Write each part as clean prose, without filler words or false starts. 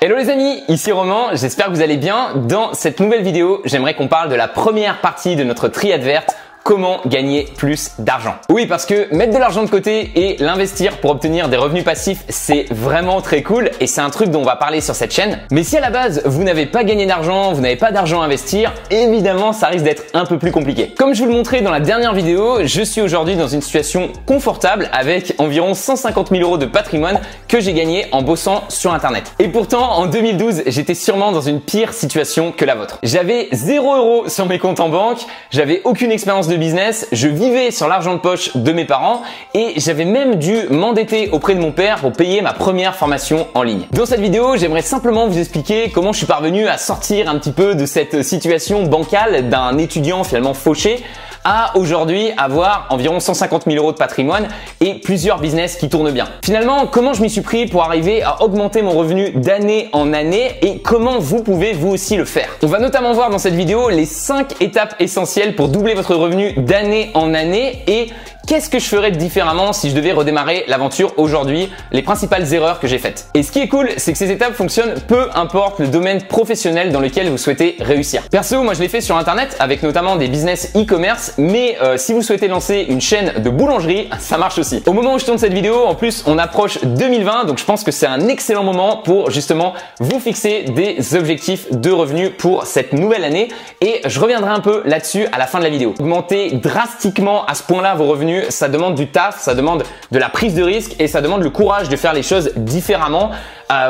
Hello les amis, ici Romain, j'espère que vous allez bien. Dans cette nouvelle vidéo, j'aimerais qu'on parle de la première partie de notre tri-advert. Comment gagner plus d'argent? Oui, parce que mettre de l'argent de côté et l'investir pour obtenir des revenus passifs, c'est vraiment très cool et c'est un truc dont on va parler sur cette chaîne. Mais si à la base, vous n'avez pas gagné d'argent, vous n'avez pas d'argent à investir, évidemment, ça risque d'être un peu plus compliqué. Comme je vous le montrais dans la dernière vidéo, je suis aujourd'hui dans une situation confortable avec environ 150 000 euros de patrimoine que j'ai gagné en bossant sur Internet. Et pourtant, en 2012, j'étais sûrement dans une pire situation que la vôtre. J'avais 0 euros sur mes comptes en banque, j'avais aucune expérience de business, je vivais sur l'argent de poche de mes parents et j'avais même dû m'endetter auprès de mon père pour payer ma première formation en ligne. Dans cette vidéo, j'aimerais simplement vous expliquer comment je suis parvenu à sortir un petit peu de cette situation bancale d'un étudiant finalement fauché à aujourd'hui avoir environ 150 000 euros de patrimoine et plusieurs business qui tournent bien. Finalement, comment je m'y suis pris pour arriver à augmenter mon revenu d'année en année et comment vous pouvez vous aussi le faire. On va notamment voir dans cette vidéo les 5 étapes essentielles pour doubler votre revenu d'année en année et qu'est-ce que je ferais différemment si je devais redémarrer l'aventure aujourd'hui, les principales erreurs que j'ai faites. Et ce qui est cool, c'est que ces étapes fonctionnent peu importe le domaine professionnel dans lequel vous souhaitez réussir. Perso, moi je l'ai fait sur Internet avec notamment des business e-commerce, mais si vous souhaitez lancer une chaîne de boulangerie, ça marche aussi. Au moment où je tourne cette vidéo, en plus, on approche 2020, donc je pense que c'est un excellent moment pour justement vous fixer des objectifs de revenus pour cette nouvelle année et je reviendrai un peu là-dessus à la fin de la vidéo. Augmenter drastiquement à ce point-là vos revenus, ça demande du taf, ça demande de la prise de risque et ça demande le courage de faire les choses différemment.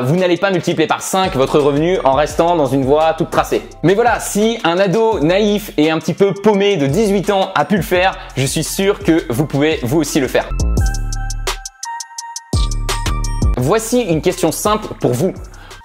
Vous n'allez pas multiplier par 5 votre revenu en restant dans une voie toute tracée. Mais voilà, si un ado naïf et un petit peu paumé de 18 ans a pu le faire, je suis sûr que vous pouvez vous aussi le faire. Voici une question simple pour vous.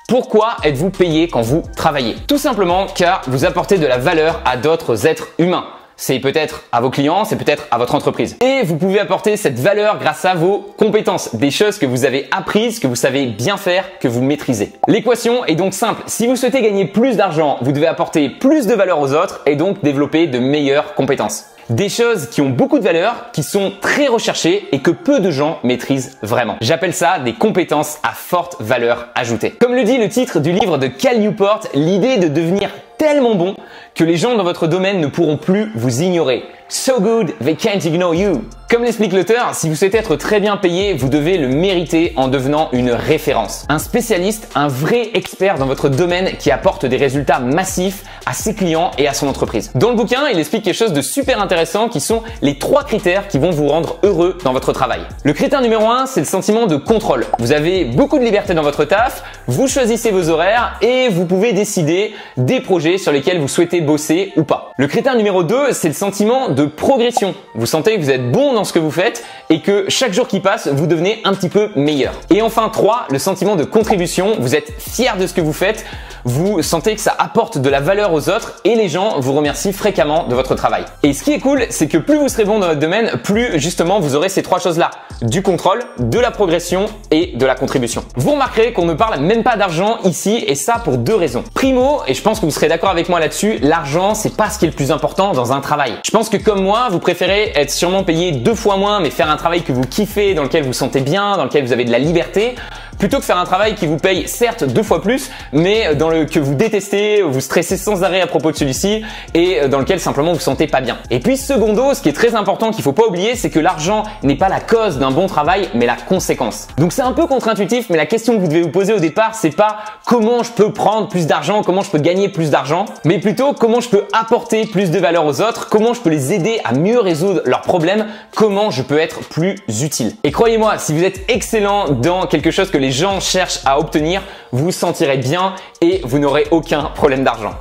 Pourquoi êtes-vous payé quand vous travaillez? Tout simplement car vous apportez de la valeur à d'autres êtres humains. C'est peut-être à vos clients, c'est peut-être à votre entreprise. Et vous pouvez apporter cette valeur grâce à vos compétences, des choses que vous avez apprises, que vous savez bien faire, que vous maîtrisez. L'équation est donc simple. Si vous souhaitez gagner plus d'argent, vous devez apporter plus de valeur aux autres et donc développer de meilleures compétences. Des choses qui ont beaucoup de valeur, qui sont très recherchées et que peu de gens maîtrisent vraiment. J'appelle ça des compétences à forte valeur ajoutée. Comme le dit le titre du livre de Cal Newport, l'idée de devenir tellement bon que les gens dans votre domaine ne pourront plus vous ignorer. So good, they can't ignore you. Comme l'explique l'auteur, si vous souhaitez être très bien payé, vous devez le mériter en devenant une référence. Un spécialiste, un vrai expert dans votre domaine qui apporte des résultats massifs à ses clients et à son entreprise. Dans le bouquin, il explique quelque chose de super intéressant qui sont les 3 critères qui vont vous rendre heureux dans votre travail. Le critère numéro 1, c'est le sentiment de contrôle. Vous avez beaucoup de liberté dans votre taf, vous choisissez vos horaires et vous pouvez décider des projets sur lesquels vous souhaitez bosser ou pas. Le critère numéro 2, c'est le sentiment de progression. Vous sentez que vous êtes bon dans ce que vous faites et que chaque jour qui passe, vous devenez un petit peu meilleur. Et enfin 3, le sentiment de contribution. Vous êtes fier de ce que vous faites, vous sentez que ça apporte de la valeur aux autres et les gens vous remercient fréquemment de votre travail. Et ce qui est cool, c'est que plus vous serez bon dans votre domaine, plus justement vous aurez ces 3 choses-là. Du contrôle, de la progression et de la contribution. Vous remarquerez qu'on ne parle même pas d'argent ici et ça pour 2 raisons. Primo, et je pense que vous serez d'accord avec moi là-dessus, l'argent c'est pas ce qui est le plus important dans un travail. Je pense que comme moi, vous préférez être sûrement payé 2 fois moins mais faire un travail que vous kiffez, dans lequel vous vous sentez bien, dans lequel vous avez de la liberté, plutôt que faire un travail qui vous paye certes 2 fois plus, mais que vous détestez, vous stressez sans arrêt à propos de celui-ci et dans lequel simplement vous vous sentez pas bien. Et puis secondo, ce qui est très important qu'il faut pas oublier, c'est que l'argent n'est pas la cause d'un bon travail, mais la conséquence. Donc c'est un peu contre-intuitif, mais la question que vous devez vous poser au départ, c'est pas comment je peux prendre plus d'argent, comment je peux gagner plus d'argent, mais plutôt comment je peux apporter plus de valeur aux autres, comment je peux les aider à mieux résoudre leurs problèmes, comment je peux être plus utile. Et croyez-moi, si vous êtes excellent dans quelque chose que les gens cherchent à obtenir, vous vous sentirez bien et vous n'aurez aucun problème d'argent.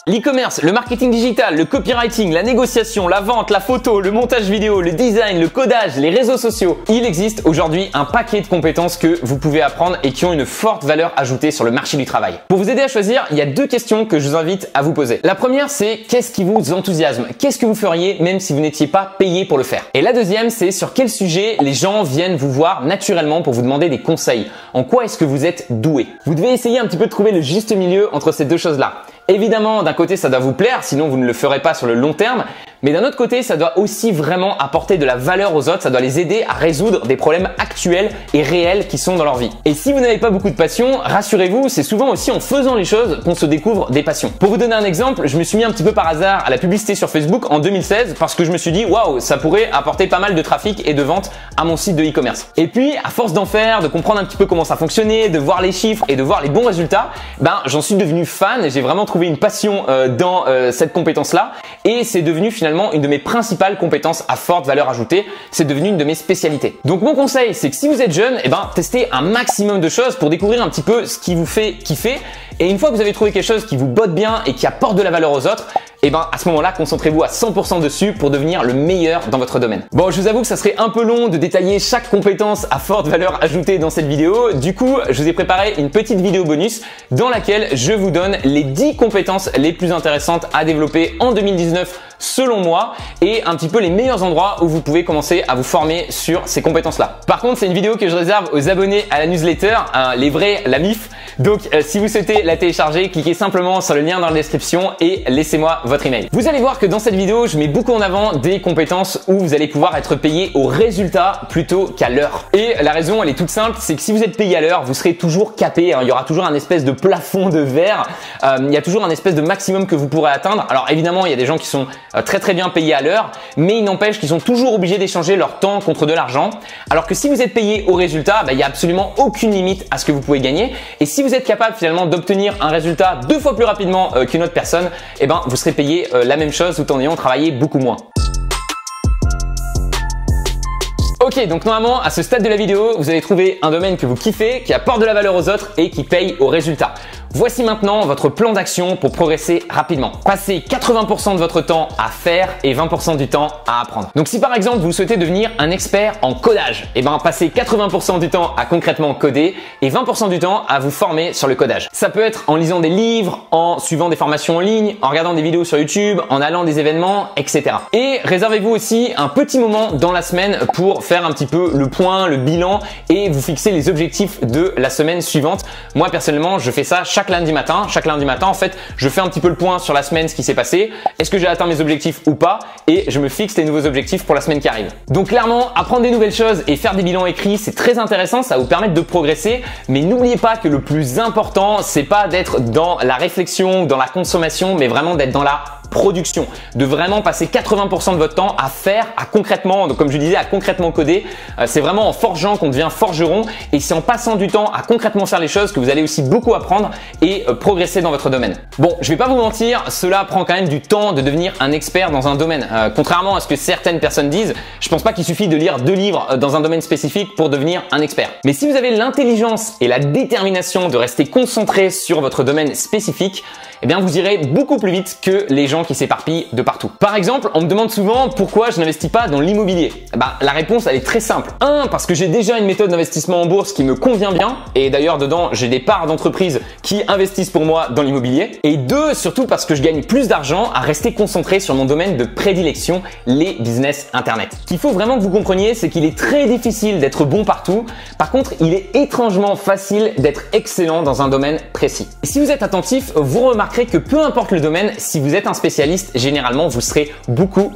L'e-commerce, le marketing digital, le copywriting, la négociation, la vente, la photo, le montage vidéo, le design, le codage, les réseaux sociaux. Il existe aujourd'hui un paquet de compétences que vous pouvez apprendre et qui ont une forte valeur ajoutée sur le marché du travail. Pour vous aider à choisir, il y a 2 questions que je vous invite à vous poser. La première, c'est qu'est-ce qui vous enthousiasme? Qu'est-ce que vous feriez même si vous n'étiez pas payé pour le faire? Et la deuxième, c'est sur quel sujet les gens viennent vous voir naturellement pour vous demander des conseils. En quoi est-ce que vous êtes doué? Vous devez essayer un petit peu de trouver le juste milieu entre ces 2 choses-là. Évidemment, d'un côté, ça doit vous plaire, sinon vous ne le ferez pas sur le long terme. Mais d'un autre côté, ça doit aussi vraiment apporter de la valeur aux autres, ça doit les aider à résoudre des problèmes actuels et réels qui sont dans leur vie. Et si vous n'avez pas beaucoup de passion, rassurez-vous, c'est souvent aussi en faisant les choses qu'on se découvre des passions. Pour vous donner un exemple, je me suis mis un petit peu par hasard à la publicité sur Facebook en 2016 parce que je me suis dit waouh, ça pourrait apporter pas mal de trafic et de ventes à mon site de e-commerce. Et puis, à force d'en faire, de comprendre un petit peu comment ça fonctionnait, de voir les chiffres et de voir les bons résultats, j'en suis devenu fan et j'ai vraiment trouvé une passion dans cette compétence-là et c'est devenu finalement une de mes principales compétences à forte valeur ajoutée. C'est devenu une de mes spécialités. Donc mon conseil, c'est que si vous êtes jeune, testez un maximum de choses pour découvrir un petit peu ce qui vous fait kiffer. Et une fois que vous avez trouvé quelque chose qui vous botte bien et qui apporte de la valeur aux autres, à ce moment-là, concentrez-vous à 100% dessus pour devenir le meilleur dans votre domaine. Bon, je vous avoue que ça serait un peu long de détailler chaque compétence à forte valeur ajoutée dans cette vidéo. Du coup, je vous ai préparé une petite vidéo bonus dans laquelle je vous donne les 10 compétences les plus intéressantes à développer en 2019 selon moi et un petit peu les meilleurs endroits où vous pouvez commencer à vous former sur ces compétences-là. Par contre, c'est une vidéo que je réserve aux abonnés à la newsletter, les vrais, la MIF. Donc, si vous souhaitez la télécharger, cliquez simplement sur le lien dans la description et laissez-moi votre email. Vous allez voir que dans cette vidéo, je mets beaucoup en avant des compétences où vous allez pouvoir être payé au résultat plutôt qu'à l'heure. Et la raison, elle est toute simple, c'est que si vous êtes payé à l'heure, vous serez toujours capé. Il y aura toujours un espèce de plafond de verre. Il y a toujours un espèce de maximum que vous pourrez atteindre. Alors évidemment, il y a des gens qui sont très bien payés à l'heure, mais il n'empêche qu'ils sont toujours obligés d'échanger leur temps contre de l'argent. Alors que si vous êtes payé au résultat, il n'y a absolument aucune limite à ce que vous pouvez gagner. Et si vous êtes capable finalement d'obtenir un résultat 2 fois plus rapidement qu'une autre personne, vous serez payé la même chose tout en ayant travaillé beaucoup moins. Ok, donc normalement à ce stade de la vidéo, vous avez trouvé un domaine que vous kiffez, qui apporte de la valeur aux autres et qui paye au résultat. Voici maintenant votre plan d'action pour progresser rapidement. Passez 80% de votre temps à faire et 20% du temps à apprendre. Donc si par exemple vous souhaitez devenir un expert en codage, passez 80% du temps à concrètement coder et 20% du temps à vous former sur le codage. Ça peut être en lisant des livres, en suivant des formations en ligne, en regardant des vidéos sur YouTube, en allant à des événements, etc. Et réservez-vous aussi un petit moment dans la semaine pour faire un petit peu le point, le bilan et vous fixer les objectifs de la semaine suivante. Moi personnellement, je fais ça chaque lundi matin. Chaque lundi matin, en fait, je fais un petit peu le point sur la semaine, ce qui s'est passé. Est-ce que j'ai atteint mes objectifs ou pas? Et je me fixe les nouveaux objectifs pour la semaine qui arrive. Donc clairement, apprendre des nouvelles choses et faire des bilans écrits, c'est très intéressant. Ça va vous permettre de progresser. Mais n'oubliez pas que le plus important, c'est pas d'être dans la réflexion, dans la consommation, mais vraiment d'être dans la production, de vraiment passer 80% de votre temps à faire, à concrètement, donc comme je disais, à concrètement coder. C'est vraiment en forgeant qu'on devient forgeron et c'est en passant du temps à concrètement faire les choses que vous allez aussi beaucoup apprendre et progresser dans votre domaine. Bon, je vais pas vous mentir, cela prend quand même du temps de devenir un expert dans un domaine. Contrairement à ce que certaines personnes disent, je pense pas qu'il suffit de lire 2 livres dans un domaine spécifique pour devenir un expert. Mais si vous avez l'intelligence et la détermination de rester concentré sur votre domaine spécifique, vous irez beaucoup plus vite que les gens qui s'éparpillent de partout. Par exemple, on me demande souvent pourquoi je n'investis pas dans l'immobilier. La réponse, elle est très simple. 1, parce que j'ai déjà une méthode d'investissement en bourse qui me convient bien. Et d'ailleurs, dedans, j'ai des parts d'entreprises qui investissent pour moi dans l'immobilier. Et 2, surtout parce que je gagne plus d'argent à rester concentré sur mon domaine de prédilection, les business internet. Ce qu'il faut vraiment que vous compreniez, c'est qu'il est très difficile d'être bon partout. Par contre, il est étrangement facile d'être excellent dans un domaine précis. Et si vous êtes attentif, vous remarquerez que peu importe le domaine, si vous êtes un spécialiste, généralement vous serez beaucoup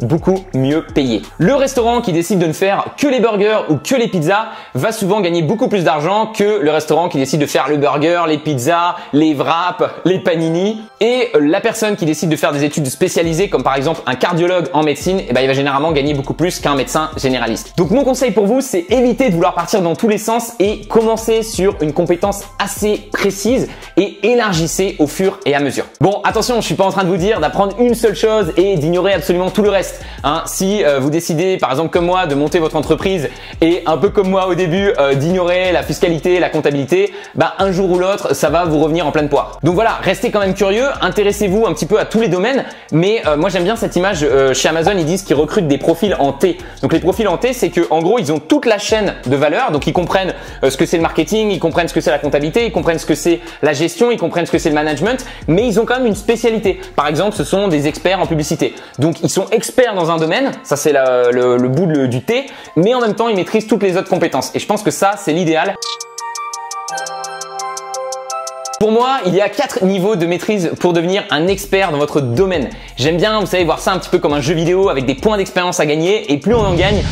mieux payé. Le restaurant qui décide de ne faire que les burgers ou que les pizzas va souvent gagner beaucoup plus d'argent que le restaurant qui décide de faire le burger, les pizzas, les wraps, les panini. Et la personne qui décide de faire des études spécialisées comme par exemple un cardiologue en médecine, il va généralement gagner beaucoup plus qu'un médecin généraliste. Donc mon conseil pour vous, c'est éviter de vouloir partir dans tous les sens et commencer sur une compétence assez précise et élargissez au fur et à mesure. Bon, attention, je suis pas en train de vous dire d'apprendre une seule chose et d'ignorer absolument tout le reste. Si vous décidez, par exemple comme moi, de monter votre entreprise et un peu comme moi au début, d'ignorer la fiscalité, la comptabilité, un jour ou l'autre, ça va vous revenir en pleine poire. Donc voilà, restez quand même curieux, intéressez-vous un petit peu à tous les domaines. Mais moi j'aime bien cette image. Chez Amazon, ils disent qu'ils recrutent des profils en T. Donc les profils en T, c'est que en gros, ils ont toute la chaîne de valeur. Donc ils comprennent ce que c'est le marketing, ils comprennent ce que c'est la comptabilité, ils comprennent ce que c'est la gestion, ils comprennent ce que c'est le management, mais ils ont quand même une spécialité. Par exemple, ce sont des experts en publicité. Donc, ils sont experts dans un domaine, ça c'est le bout du T, mais en même temps, ils maîtrisent toutes les autres compétences. Et je pense que ça, c'est l'idéal. Pour moi, il y a 4 niveaux de maîtrise pour devenir un expert dans votre domaine. J'aime bien, vous savez, voir ça un petit peu comme un jeu vidéo avec des points d'expérience à gagner et plus on en gagne,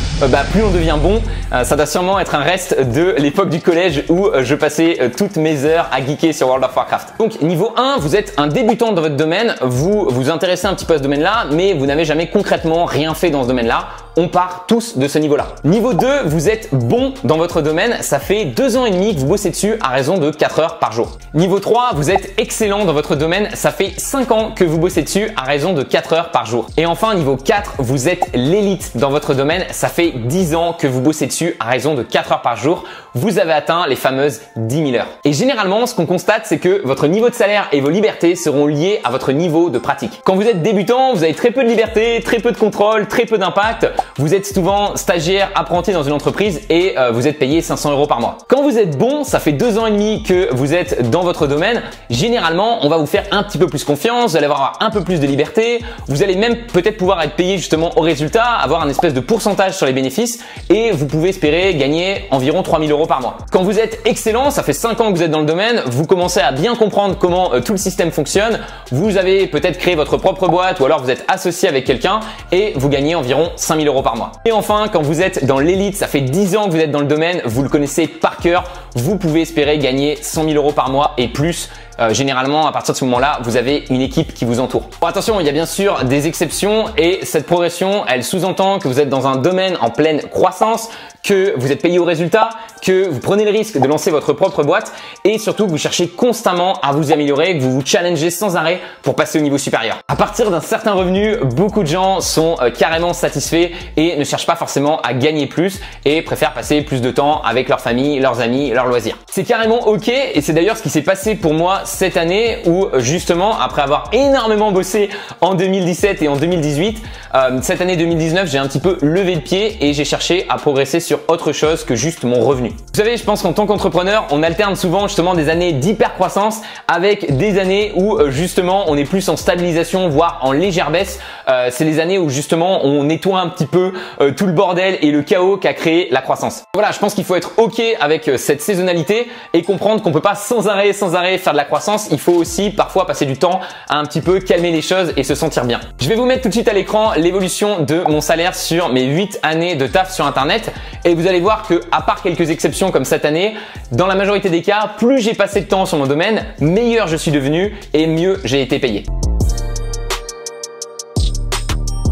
plus on devient bon. Ça doit sûrement être un reste de l'époque du collège où je passais toutes mes heures à geeker sur World of Warcraft. Donc niveau 1, vous êtes un débutant dans votre domaine, vous vous intéressez un petit peu à ce domaine-là, mais vous n'avez jamais concrètement rien fait dans ce domaine-là. On part tous de ce niveau-là. Niveau 2, vous êtes bon dans votre domaine, ça fait 2 ans et demi que vous bossez dessus à raison de 4 heures par jour. Niveau 3, vous êtes excellent dans votre domaine, ça fait 5 ans que vous bossez dessus à raison de 4 heures par jour. Et enfin, niveau 4, vous êtes l'élite dans votre domaine, ça fait 10 ans que vous bossez dessus à raison de 4 heures par jour. Vous avez atteint les fameuses 10 000 heures. Et généralement, ce qu'on constate, c'est que votre niveau de salaire et vos libertés seront liés à votre niveau de pratique. Quand vous êtes débutant, vous avez très peu de liberté, très peu de contrôle, très peu d'impact. Vous êtes souvent stagiaire, apprenti dans une entreprise et vous êtes payé 500 € par mois. Quand vous êtes bon, ça fait 2 ans et demi que vous êtes dans votre domaine. Généralement, on va vous faire un petit peu plus confiance, vous allez avoir un peu plus de liberté. Vous allez même peut-être pouvoir être payé justement au résultat, avoir un espèce de pourcentage sur les bénéfices et vous pouvez espérer gagner environ 3 000 € par mois. Quand vous êtes excellent, ça fait 5 ans que vous êtes dans le domaine, vous commencez à bien comprendre comment tout le système fonctionne. Vous avez peut-être créé votre propre boîte ou alors vous êtes associé avec quelqu'un et vous gagnez environ 5 000 € par mois. Et enfin, quand vous êtes dans l'élite, ça fait 10 ans que vous êtes dans le domaine, vous le connaissez par cœur, vous pouvez espérer gagner 100 000 € par mois et plus. Généralement, à partir de ce moment-là, vous avez une équipe qui vous entoure. Bon, attention, il y a bien sûr des exceptions et cette progression, elle sous-entend que vous êtes dans un domaine en pleine croissance, que vous êtes payé au résultat, que vous prenez le risque de lancer votre propre boîte et surtout que vous cherchez constamment à vous améliorer, que vous vous challengez sans arrêt pour passer au niveau supérieur. À partir d'un certain revenu, beaucoup de gens sont carrément satisfaits et ne cherchent pas forcément à gagner plus et préfèrent passer plus de temps avec leur famille, leurs amis, leurs loisirs. C'est carrément ok et c'est d'ailleurs ce qui s'est passé pour moi cette année où justement après avoir énormément bossé en 2017 et en 2018, cette année 2019 j'ai un petit peu levé le pied et j'ai cherché à progresser sur autre chose que juste mon revenu. Vous savez, je pense qu'en tant qu'entrepreneur, on alterne souvent justement des années d'hyper croissance avec des années où justement on est plus en stabilisation voire en légère baisse. C'est les années où justement on nettoie un petit peu tout le bordel et le chaos qu'a créé la croissance. Voilà, je pense qu'il faut être ok avec cette saisonnalité et comprendre qu'on peut pas sans arrêt faire de la croissance. Il faut aussi parfois passer du temps à un petit peu calmer les choses et se sentir bien. Je vais vous mettre tout de suite à l'écran l'évolution de mon salaire sur mes 8 années de taf sur internet et vous allez voir que à part quelques exceptions comme cette année, dans la majorité des cas, plus j'ai passé de temps sur mon domaine, meilleur je suis devenu et mieux j'ai été payé.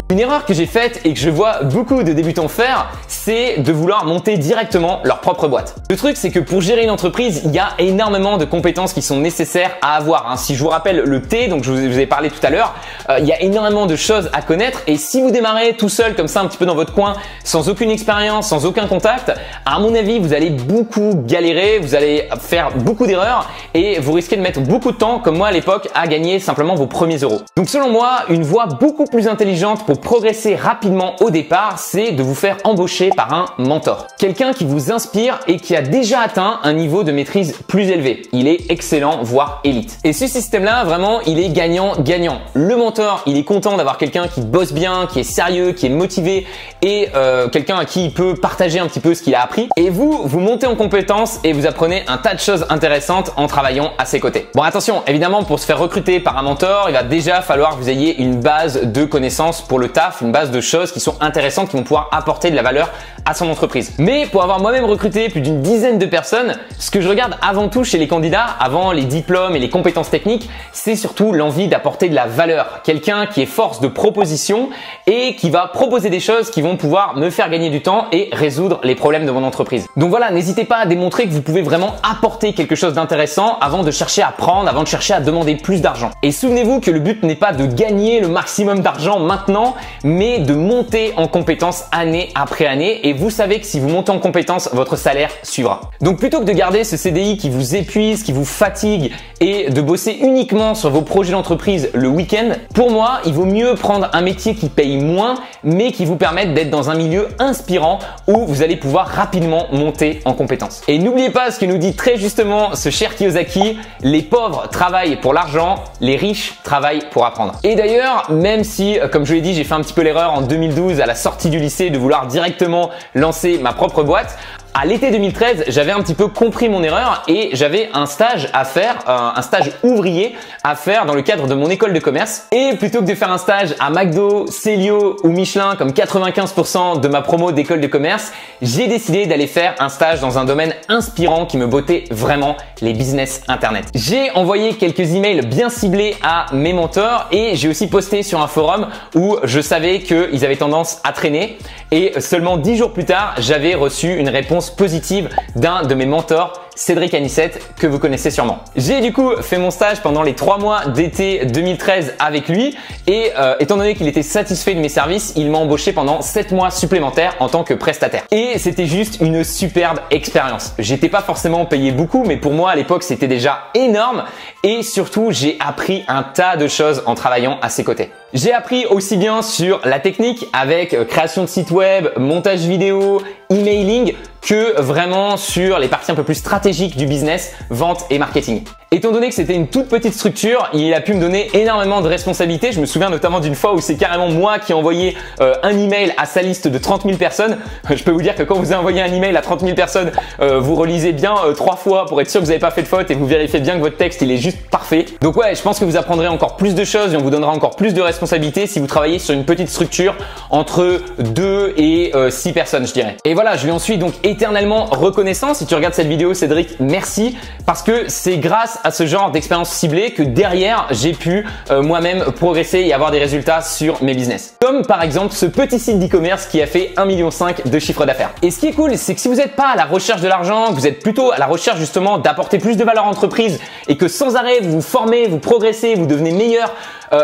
Une erreur que j'ai faite et que je vois beaucoup de débutants faire, c'est de vouloir monter directement leur propre boîte. Le truc, c'est que pour gérer une entreprise, il y a énormément de compétences qui sont nécessaires à avoir. Si je vous rappelle le T, donc je vous ai parlé tout à l'heure, il y a énormément de choses à connaître et si vous démarrez tout seul comme ça un petit peu dans votre coin, sans aucune expérience, sans aucun contact, à mon avis, vous allez beaucoup galérer, vous allez faire beaucoup d'erreurs et vous risquez de mettre beaucoup de temps, comme moi à l'époque, à gagner simplement vos premiers euros. Donc selon moi, une voie beaucoup plus intelligente pour progresser rapidement au départ, c'est de vous faire embaucher par un mentor. Quelqu'un qui vous inspire et qui a déjà atteint un niveau de maîtrise plus élevé. Il est excellent, voire élite. Et ce système-là, vraiment, il est gagnant-gagnant. Le mentor, il est content d'avoir quelqu'un qui bosse bien, qui est sérieux, qui est motivé et quelqu'un à qui il peut partager un petit peu ce qu'il a appris. Et vous montez en compétence et vous apprenez un tas de choses intéressantes en travaillant à ses côtés. Bon, attention, évidemment, pour se faire recruter par un mentor, il va déjà falloir que vous ayez une base de connaissances pour le taf, une base de choses qui sont intéressantes, qui vont pouvoir apporter de la valeur à son entreprise. Mais pour avoir moi-même recruté plus d'une dizaine de personnes, ce que je regarde avant tout chez les candidats, avant les diplômes et les compétences techniques, c'est surtout l'envie d'apporter de la valeur. Quelqu'un qui est force de proposition et qui va proposer des choses qui vont pouvoir me faire gagner du temps et résoudre les problèmes de mon entreprise. Donc voilà, n'hésitez pas à démontrer que vous pouvez vraiment apporter quelque chose d'intéressant avant de chercher à prendre, avant de chercher à demander plus d'argent. Et souvenez-vous que le but n'est pas de gagner le maximum d'argent maintenant, mais de monter en compétences année après année. Et vous savez que si vous montez en compétences, votre salaire suivra. Donc plutôt que de garder ce CDI qui vous épuise, qui vous fatigue et de bosser uniquement sur vos projets d'entreprise le week-end, pour moi, il vaut mieux prendre un métier qui paye moins, mais qui vous permette d'être dans un milieu inspirant où vous allez pouvoir rapidement monter en compétences. Et n'oubliez pas ce que nous dit très justement ce cher Kiyosaki, les pauvres travaillent pour l'argent, les riches travaillent pour apprendre. Et d'ailleurs, même si, comme je l'ai dit, j'ai fait un petit peu l'erreur en 2012 à la sortie du lycée de vouloir directement lancer ma propre boîte, À l'été 2013, j'avais un petit peu compris mon erreur et j'avais un stage à faire, un stage ouvrier à faire dans le cadre de mon école de commerce. Et plutôt que de faire un stage à McDo, Célio ou Michelin comme 95% de ma promo d'école de commerce, j'ai décidé d'aller faire un stage dans un domaine inspirant qui me bottait vraiment, les business internet. J'ai envoyé quelques emails bien ciblés à mes mentors et j'ai aussi posté sur un forum où je savais qu'ils avaient tendance à traîner et seulement 10 jours plus tard, j'avais reçu une réponse positive d'un de mes mentors, Cédric Anissette, que vous connaissez sûrement. J'ai du coup fait mon stage pendant les 3 mois d'été 2013 avec lui et étant donné qu'il était satisfait de mes services, il m'a embauché pendant 7 mois supplémentaires en tant que prestataire. Et c'était juste une superbe expérience. J'étais pas forcément payé beaucoup, mais pour moi à l'époque c'était déjà énorme et surtout j'ai appris un tas de choses en travaillant à ses côtés. J'ai appris aussi bien sur la technique avec création de site web, montage vidéo, emailing, que vraiment sur les parties un peu plus stratégiques du business, vente et marketing. Étant donné que c'était une toute petite structure, il a pu me donner énormément de responsabilités. Je me souviens notamment d'une fois où c'est carrément moi qui ai envoyé un email à sa liste de 30 000 personnes. Je peux vous dire que quand vous envoyez un email à 30 000 personnes, vous relisez bien 3 fois pour être sûr que vous n'avez pas fait de faute et vous vérifiez bien que votre texte il est juste parfait. Donc ouais, je pense que vous apprendrez encore plus de choses et on vous donnera encore plus de responsabilités si vous travaillez sur une petite structure entre 2 et 6 personnes, je dirais. Et voilà, je lui en suis donc éternellement reconnaissant. Si tu regardes cette vidéo, Cédric, merci parce que c'est grâce à ce genre d'expérience ciblée que derrière j'ai pu moi-même progresser et avoir des résultats sur mes business. Comme par exemple ce petit site d'e-commerce qui a fait 1,5 million de chiffre d'affaires. Et ce qui est cool, c'est que si vous n'êtes pas à la recherche de l'argent, que vous êtes plutôt à la recherche justement d'apporter plus de valeur à l'entreprise et que sans arrêt vous vous formez, vous progressez, vous devenez meilleur,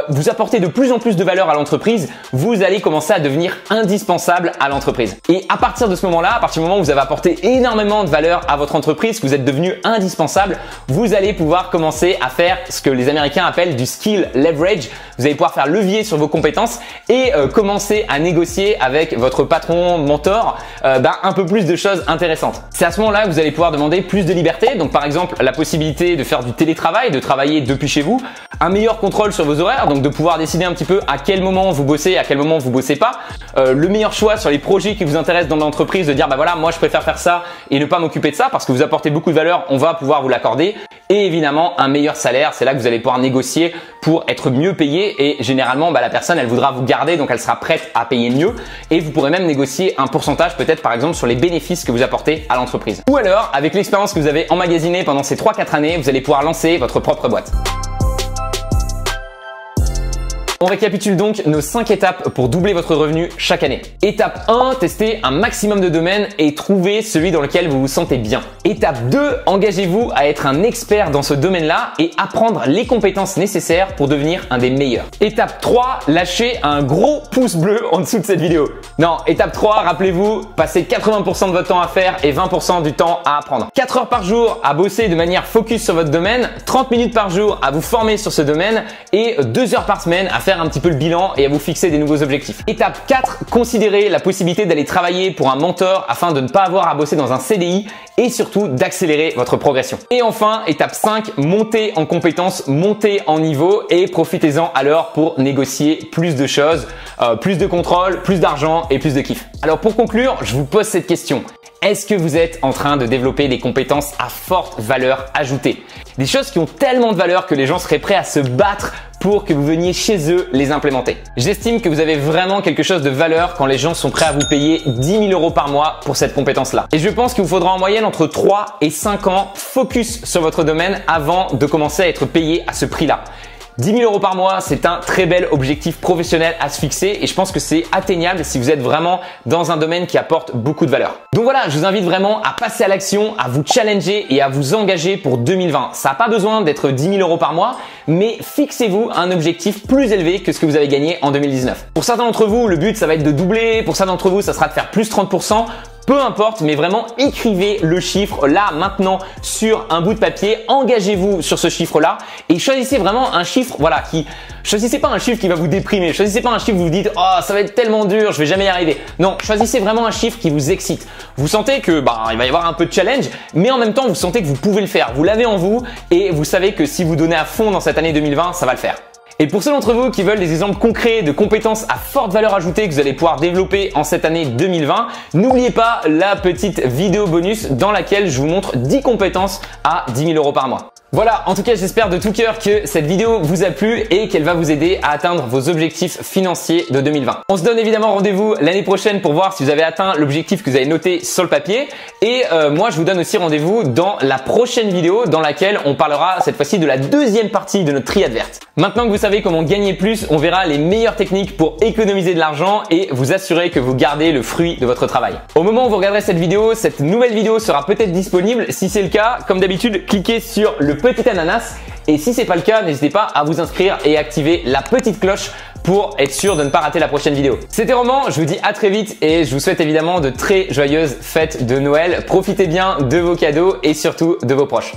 vous apportez de plus en plus de valeur à l'entreprise, vous allez commencer à devenir indispensable à l'entreprise. Et à partir de ce moment-là, à partir du moment où vous avez apporté énormément de valeur à votre entreprise, que vous êtes devenu indispensable, vous allez pouvoir commencer à faire ce que les Américains appellent du skill leverage. Vous allez pouvoir faire levier sur vos compétences et commencer à négocier avec votre patron, mentor, un peu plus de choses intéressantes. C'est à ce moment-là que vous allez pouvoir demander plus de liberté. Donc par exemple, la possibilité de faire du télétravail, de travailler depuis chez vous, un meilleur contrôle sur vos horaires, donc de pouvoir décider un petit peu à quel moment vous bossez, à quel moment vous bossez pas, le meilleur choix sur les projets qui vous intéressent dans l'entreprise, de dire bah voilà, moi je préfère faire ça et ne pas m'occuper de ça parce que vous apportez beaucoup de valeur, on va pouvoir vous l'accorder. Et évidemment un meilleur salaire, c'est là que vous allez pouvoir négocier pour être mieux payé et généralement la personne elle voudra vous garder donc elle sera prête à payer mieux et vous pourrez même négocier un pourcentage peut-être par exemple sur les bénéfices que vous apportez à l'entreprise. Ou alors avec l'expérience que vous avez emmagasinée pendant ces 3-4 années, vous allez pouvoir lancer votre propre boîte. On récapitule donc nos 5 étapes pour doubler votre revenu chaque année. Étape 1, testez un maximum de domaines et trouvez celui dans lequel vous vous sentez bien. Étape 2, engagez-vous à être un expert dans ce domaine-là et apprendre les compétences nécessaires pour devenir un des meilleurs. Étape 3, lâchez un gros pouce bleu en dessous de cette vidéo. Non, étape 3, rappelez-vous, passez 80% de votre temps à faire et 20% du temps à apprendre. 4 heures par jour à bosser de manière focus sur votre domaine, 30 minutes par jour à vous former sur ce domaine et 2 heures par semaine à faire un petit peu le bilan et à vous fixer des nouveaux objectifs. Étape 4, considérez la possibilité d'aller travailler pour un mentor afin de ne pas avoir à bosser dans un CDI et surtout d'accélérer votre progression. Et enfin, étape 5, montez en compétences, montez en niveau et profitez-en alors pour négocier plus de choses, plus de contrôle, plus d'argent et plus de kiff. Alors pour conclure, je vous pose cette question. Est-ce que vous êtes en train de développer des compétences à forte valeur ajoutée? Des choses qui ont tellement de valeur que les gens seraient prêts à se battre pour que vous veniez chez eux les implémenter. J'estime que vous avez vraiment quelque chose de valeur quand les gens sont prêts à vous payer 10 000 € par mois pour cette compétence-là. Et je pense qu'il vous faudra en moyenne entre 3 et 5 ans focus sur votre domaine avant de commencer à être payé à ce prix-là. 10 000 € par mois, c'est un très bel objectif professionnel à se fixer et je pense que c'est atteignable si vous êtes vraiment dans un domaine qui apporte beaucoup de valeur. Donc voilà, je vous invite vraiment à passer à l'action, à vous challenger et à vous engager pour 2020. Ça n'a pas besoin d'être 10 000 € par mois, mais fixez-vous un objectif plus élevé que ce que vous avez gagné en 2019. Pour certains d'entre vous, le but, ça va être de doubler. Pour certains d'entre vous, ça sera de faire plus 30%. Peu importe, mais vraiment écrivez le chiffre là, maintenant, sur un bout de papier. Engagez-vous sur ce chiffre-là et choisissez vraiment un chiffre, choisissez pas un chiffre qui va vous déprimer. Choisissez pas un chiffre où vous vous dites, oh, ça va être tellement dur, je vais jamais y arriver. Non, choisissez vraiment un chiffre qui vous excite. Vous sentez que, il va y avoir un peu de challenge, mais en même temps, vous sentez que vous pouvez le faire. Vous l'avez en vous et vous savez que si vous donnez à fond dans cette année 2020, ça va le faire. Et pour ceux d'entre vous qui veulent des exemples concrets de compétences à forte valeur ajoutée que vous allez pouvoir développer en cette année 2020, n'oubliez pas la petite vidéo bonus dans laquelle je vous montre 10 compétences à 10 000 € par mois. Voilà, en tout cas j'espère de tout cœur que cette vidéo vous a plu et qu'elle va vous aider à atteindre vos objectifs financiers de 2020. On se donne évidemment rendez-vous l'année prochaine pour voir si vous avez atteint l'objectif que vous avez noté sur le papier. Et moi je vous donne aussi rendez-vous dans la prochaine vidéo dans laquelle on parlera cette fois-ci de la deuxième partie de notre triade verte. Maintenant que vous savez comment gagner plus, on verra les meilleures techniques pour économiser de l'argent et vous assurer que vous gardez le fruit de votre travail. Au moment où vous regarderez cette vidéo, cette nouvelle vidéo sera peut-être disponible. Si c'est le cas, comme d'habitude, cliquez sur le petit ananas et si c'est pas le cas, n'hésitez pas à vous inscrire et activer la petite cloche pour être sûr de ne pas rater la prochaine vidéo. C'était Roman, je vous dis à très vite et je vous souhaite évidemment de très joyeuses fêtes de Noël. Profitez bien de vos cadeaux et surtout de vos proches.